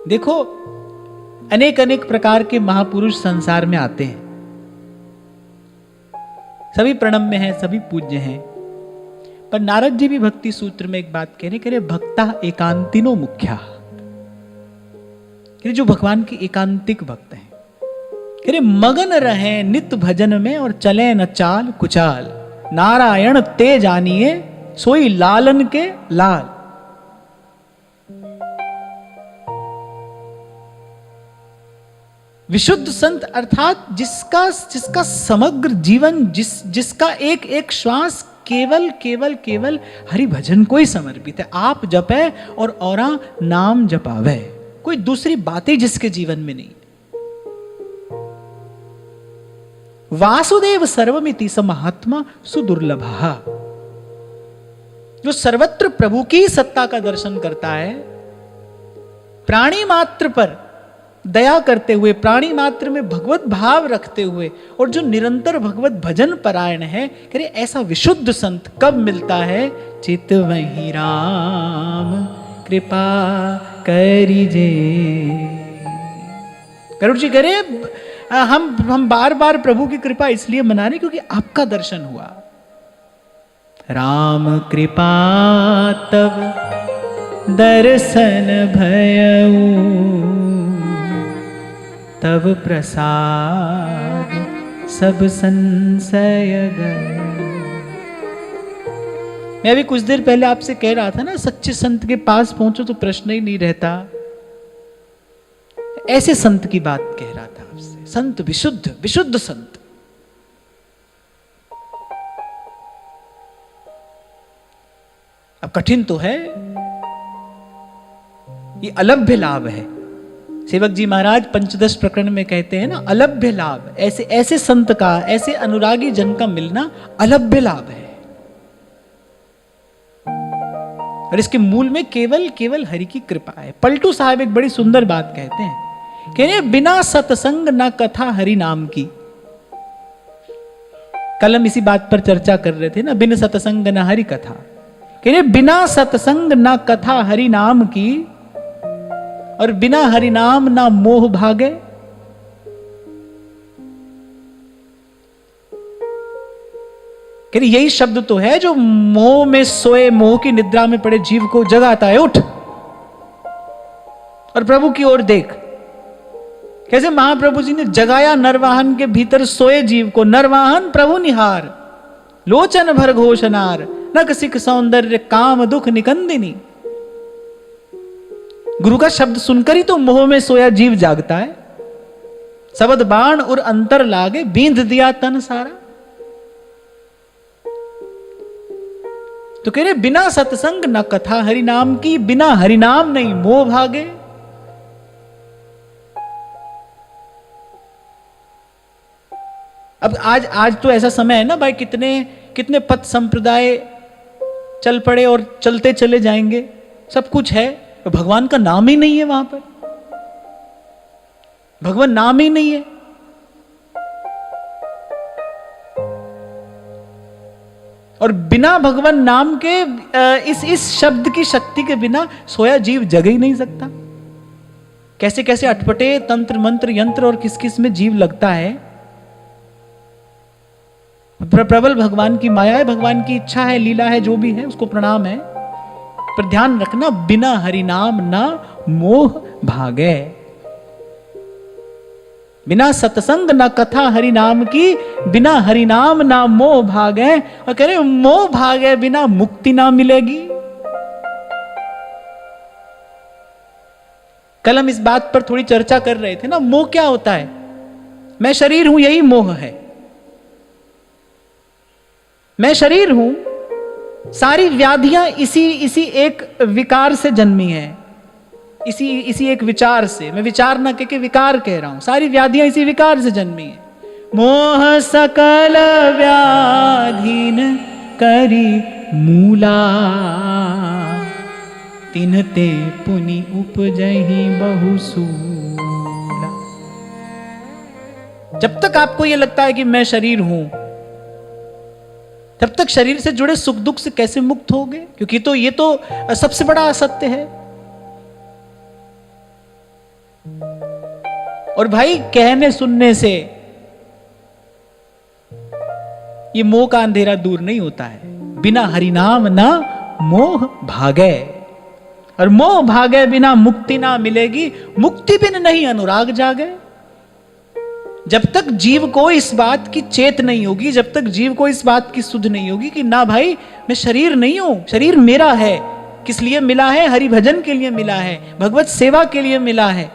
देखो, अनेक अनेक प्रकार के महापुरुष संसार में आते हैं, सभी प्रणम्य हैं, सभी पूज्य हैं, पर नारद जी भी भक्ति सूत्र में एक बात कह रहे भक्ता एकांतिनो मुख्या, जो भगवान के एकांतिक भक्त हैं, कह रहे मगन रहे नित्य भजन में और चले न चाल कुचाल, नारायण ते जानिए सोई लालन के लाल। विशुद्ध संत अर्थात जिसका समग्र जीवन, जिसका एक एक श्वास केवल केवल केवल हरि भजन को ही समर्पित है। आप जपे और औरा नाम जपावे, कोई दूसरी बातें जिसके जीवन में नहीं। वासुदेव सर्वमिति स महात्मा सुदुर्लभा, जो सर्वत्र प्रभु की सत्ता का दर्शन करता है, प्राणी मात्र पर दया करते हुए, प्राणी मात्र में भगवत भाव रखते हुए, और जो निरंतर भगवत भजन परायण है, कह रहे ऐसा विशुद्ध संत कब मिलता है? चित वही राम कृपा करिजे। गरुड़ जी करे हम बार बार प्रभु की कृपा इसलिए मना रहे क्योंकि आपका दर्शन हुआ। राम कृपा तब दर्शन भयऊ, तब प्रसाद सब संशय गए। मैं अभी कुछ देर पहले आपसे कह रहा था ना, सच्चे संत के पास पहुंचो तो प्रश्न ही नहीं रहता। ऐसे संत की बात कह रहा था आपसे, संत विशुद्ध, विशुद्ध संत। अब कठिन तो है, ये अलभ्य लाभ है। सेवक जी महाराज पंचदश प्रकरण में कहते हैं ना, अलभ्य लाभ, ऐसे ऐसे संत का, ऐसे अनुरागी जन का मिलना अलभ्य लाभ है। और इसके मूल में केवल केवल हरि की कृपा है। पलटू साहब एक बड़ी सुंदर बात कहते हैं, कहने बिना सत्संग न कथा हरि नाम की। कल हम इसी बात पर चर्चा कर रहे थे ना, बिन सत्संग न हरि कथा। कहने बिना सत्संग न कथा हरि नाम की, और बिना हरि नाम ना मोह भागे। कहने यही शब्द तो है जो मोह में सोए, मोह की निद्रा में पड़े जीव को जगाता है, उठ और प्रभु की ओर देख। कैसे महाप्रभु जी ने जगाया नरवाहन के भीतर सोए जीव को, नरवाहन प्रभु निहार, लोचन भर घोषनार, नक सिख सौंदर्य काम दुख निकंदिनी। गुरु का शब्द सुनकर ही तो मोह में सोया जीव जागता है। सबद बाण और अंतर लागे, बींध दिया तन सारा। तो कह रहे बिना सत्संग न कथा हरि नाम की, बिना हरि नाम नहीं मोह भागे। अब आज तो ऐसा समय है ना भाई, कितने पथ संप्रदाय चल पड़े और चलते चले जाएंगे, सब कुछ है, तो भगवान का नाम ही नहीं है वहां पर, भगवान नाम ही नहीं है। और बिना भगवान नाम के, इस शब्द की शक्ति के बिना सोया जीव जग ही नहीं सकता। कैसे कैसे अटपटे तंत्र मंत्र यंत्र और किस किस में जीव लगता है। प्रबल भगवान की माया है, भगवान की इच्छा है, लीला है, जो भी है उसको प्रणाम है, पर ध्यान रखना बिना हरि नाम ना मोह भागे। बिना सत्संग ना कथा हरि नाम की, बिना हरि नाम ना मोह भागे। और कह रहे मोह भागे बिना मुक्ति ना मिलेगी। कल हम इस बात पर थोड़ी चर्चा कर रहे थे ना, मोह क्या होता है? मैं शरीर हूं, यही मोह है। मैं शरीर हूं, सारी व्याधियां इसी एक विकार से जन्मी हैं, इसी एक विचार से। मैं विचार ना कह के विकार कह रहा हूं, सारी व्याधियां इसी विकार से जन्मी हैं। मोह सकल व्याधीन करी मूला, तिन्हते पुनि उपजहि बहुसूला। जब तक आपको यह लगता है कि मैं शरीर हूं, तब तक शरीर से जुड़े सुख दुख से कैसे मुक्त होगे? क्योंकि ये तो सबसे बड़ा असत्य है। और भाई कहने सुनने से ये मोह का अंधेरा दूर नहीं होता है। बिना हरिनाम ना मोह भागे, और मोह भागे बिना मुक्ति ना मिलेगी, मुक्ति बिन नहीं अनुराग जागे। जब तक जीव को इस बात की चेत नहीं होगी, जब तक जीव को इस बात की सुध नहीं होगी कि ना भाई मैं शरीर नहीं हूं, शरीर मेरा है, किस लिए मिला है? हरि भजन के लिए मिला है, भगवत सेवा के लिए मिला है,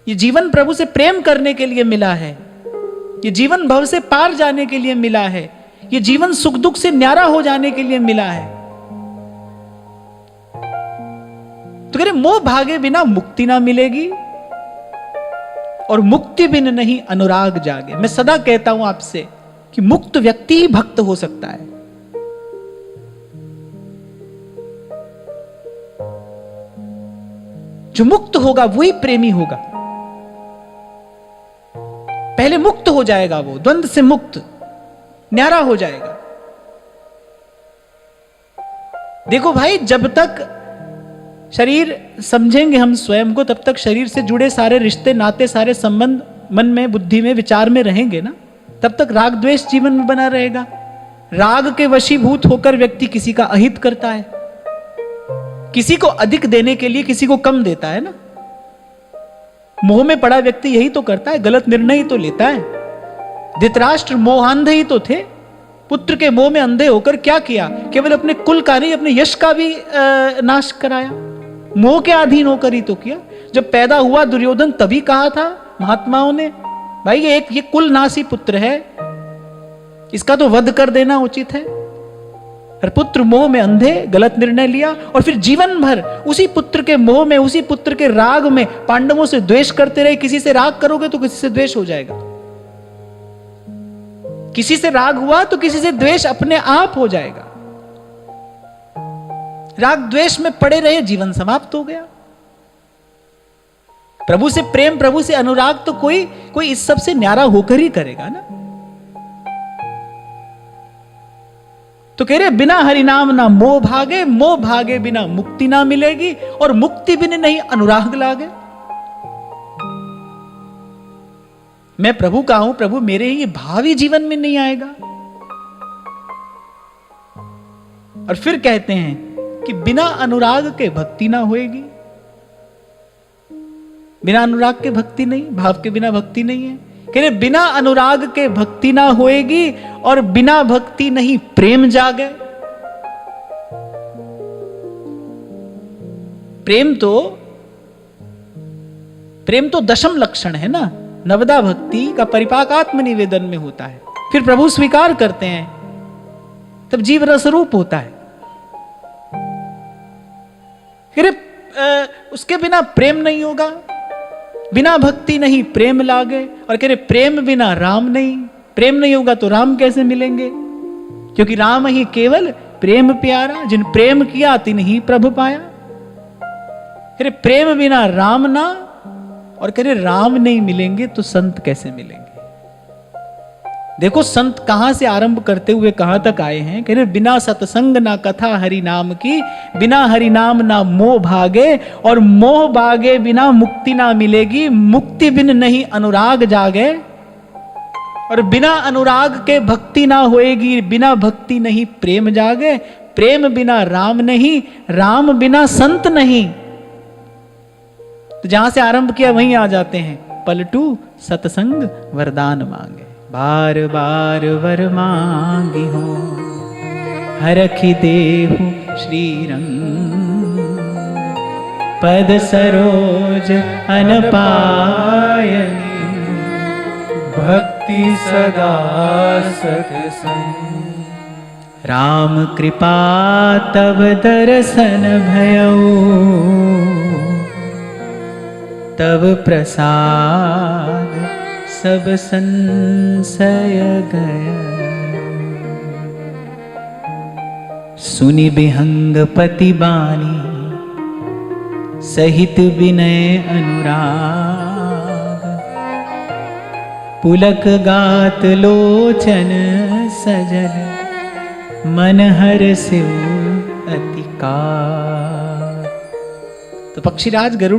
ये जीवन प्रभु से प्रेम करने के लिए मिला है, ये जीवन भव से पार जाने के लिए मिला है, ये जीवन सुख दुख से न्यारा हो जाने के लिए मिला है। तो कह रहे मोह भागे बिना मुक्ति ना मिलेगी, और मुक्ति बिन नहीं अनुराग जागे। मैं सदा कहता हूं आपसे कि मुक्त व्यक्ति ही भक्त हो सकता है। जो मुक्त होगा वही प्रेमी होगा। पहले मुक्त हो जाएगा, वो द्वंद्व से मुक्त, न्यारा हो जाएगा। देखो भाई, जब तक शरीर समझेंगे हम स्वयं को, तब तक शरीर से जुड़े सारे रिश्ते नाते, सारे संबंध मन में, बुद्धि में, विचार में रहेंगे ना, तब तक राग द्वेष जीवन में बना रहेगा। राग के वशीभूत होकर व्यक्ति किसी का अहित करता है, किसी को अधिक देने के लिए किसी को कम देता है ना। मोह में पड़ा व्यक्ति यही तो करता है, गलत निर्णय ही तो लेता है। धृतराष्ट्र मोहांध ही तो थे, पुत्र के मोह में अंधे होकर क्या किया? केवल अपने कुल का नहीं, अपने यश का भी नाश कराया। मोह के अधीन होकर ही तो किया। जब पैदा हुआ दुर्योधन, तभी कहा था महात्माओं ने, भाई ये कुल नासी पुत्र है, इसका तो वध कर देना उचित है। और पुत्र मोह में अंधे, गलत निर्णय लिया, और फिर जीवन भर उसी पुत्र के मोह में, उसी पुत्र के राग में पांडवों से द्वेष करते रहे। किसी से राग करोगे तो किसी से द्वेष हो जाएगा, किसी से राग हुआ तो किसी से द्वेष अपने आप हो जाएगा। राग द्वेष में पड़े रहे, जीवन समाप्त हो गया। प्रभु से प्रेम, प्रभु से अनुराग तो कोई इस सब से न्यारा होकर ही करेगा ना। तो कह रहे बिना हरिनाम ना मोह भागे, मोह भागे बिना मुक्ति ना मिलेगी, और मुक्ति बिन नहीं अनुराग लागे। मैं प्रभु का हूं, प्रभु मेरे ही, ये भावी जीवन में नहीं आएगा। और फिर कहते हैं कि बिना अनुराग के भक्ति ना होएगी। बिना अनुराग के भक्ति नहीं, भाव के बिना भक्ति नहीं है। कह रहे बिना अनुराग के भक्ति ना होएगी, और बिना भक्ति नहीं प्रेम जागे। प्रेम तो दशम लक्षण है ना, नवदा भक्ति का परिपाक आत्म निवेदन में होता है। फिर प्रभु स्वीकार करते हैं, तब जीव रसरूप होता है। फिर उसके बिना प्रेम नहीं होगा, बिना भक्ति नहीं प्रेम लागे। और कह रहे प्रेम बिना राम नहीं, प्रेम नहीं होगा तो राम कैसे मिलेंगे? क्योंकि राम ही केवल प्रेम प्यारा, जिन प्रेम किया तिन ही प्रभु पाया। कह रहे प्रेम बिना राम ना, और कह रहे राम नहीं मिलेंगे तो संत कैसे मिलेंगे? देखो संत कहां से आरंभ करते हुए कहां तक आए हैं। कह रहे बिना सत्संग ना कथा हरि नाम की, बिना हरि नाम ना मोह भागे, और मोह भागे बिना मुक्ति ना मिलेगी, मुक्ति बिन नहीं अनुराग जागे। और बिना अनुराग के भक्ति ना होएगी, बिना भक्ति नहीं प्रेम जागे, प्रेम बिना राम नहीं, राम बिना संत नहीं। तो जहां से आरंभ किया वहीं आ जाते हैं। पलटू सत्संग वरदान मांगे, बार बार वर मांगी हो, हरखि देहु श्री रंग, पद सरोज अनपायनी, भक्ति सदा सत्संग, राम कृपा तब दर्शन भयऊ, तब प्रसाद सब संशय गया। सुनि बिहंग पति बानी, सहित विनय अनुराग, पुलक गात लोचन सजल, मन हर सिव अतिकार। तो पक्षीराज गरुड़